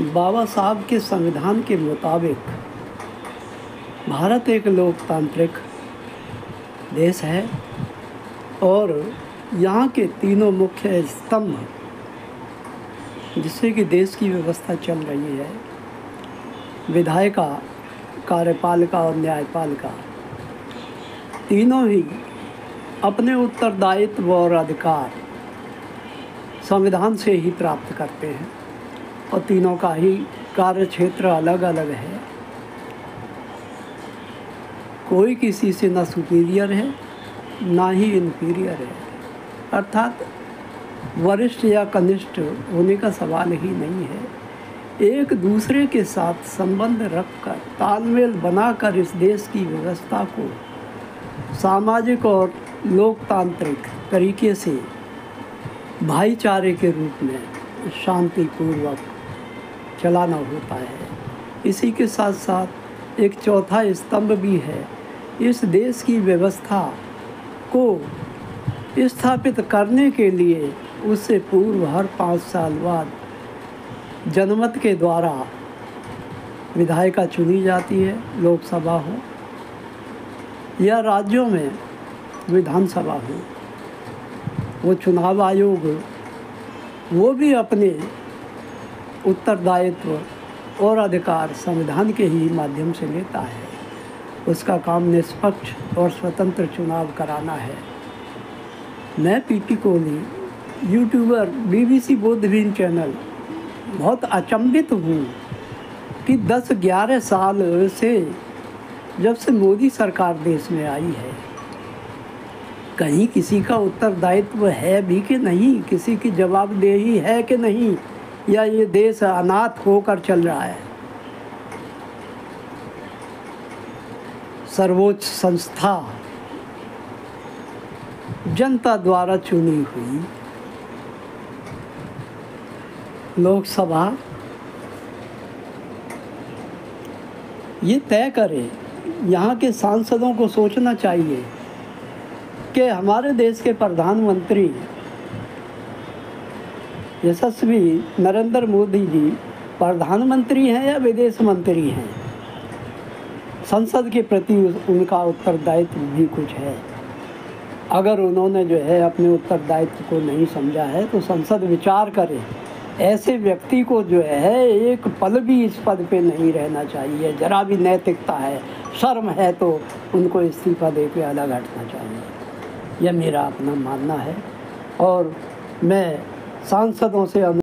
बाबा साहब के संविधान के मुताबिक भारत एक लोकतांत्रिक देश है और यहाँ के तीनों मुख्य स्तंभ जिससे कि देश की व्यवस्था चल रही है, विधायिका, कार्यपालिका और न्यायपालिका, तीनों ही अपने उत्तरदायित्व और अधिकार संविधान से ही प्राप्त करते हैं और तीनों का ही कार्य क्षेत्र अलग अलग है। कोई किसी से ना सुपीरियर है ना ही इन्फीरियर है, अर्थात वरिष्ठ या कनिष्ठ होने का सवाल ही नहीं है। एक दूसरे के साथ संबंध रखकर, तालमेल बनाकर इस देश की व्यवस्था को सामाजिक और लोकतांत्रिक तरीके से भाईचारे के रूप में शांतिपूर्वक चलाना होता है। इसी के साथ साथ एक चौथा स्तंभ भी है। इस देश की व्यवस्था को स्थापित करने के लिए उससे पूर्व हर 5 साल बाद जनमत के द्वारा विधायिका चुनी जाती है, लोकसभा हो या राज्यों में विधानसभा हो। वो चुनाव आयोग वो भी अपने उत्तरदायित्व और अधिकार संविधान के ही माध्यम से लेता है। उसका काम निष्पक्ष और स्वतंत्र चुनाव कराना है। मैं पीपी कोहली, यूट्यूबर, BBC बोधविन चैनल, बहुत अचंभित हूँ कि 10-11 साल से जब से मोदी सरकार देश में आई है, कहीं किसी का उत्तरदायित्व है भी कि नहीं, किसी की जवाबदेही है कि नहीं, या ये देश अनाथ होकर चल रहा है। सर्वोच्च संस्था जनता द्वारा चुनी हुई लोकसभा ये तय करे, यहाँ के सांसदों को सोचना चाहिए कि हमारे देश के प्रधानमंत्री यशस्वी नरेंद्र मोदी जी प्रधानमंत्री हैं या विदेश मंत्री हैं। संसद के प्रति उनका उत्तरदायित्व भी कुछ है। अगर उन्होंने जो है अपने उत्तरदायित्व को नहीं समझा है तो संसद विचार करे। ऐसे व्यक्ति को जो है एक पल भी इस पद पे नहीं रहना चाहिए। जरा भी नैतिकता है, शर्म है तो उनको इस्तीफा दे के अलग हटना चाहिए। यह मेरा अपना मानना है और मैं सांसदों से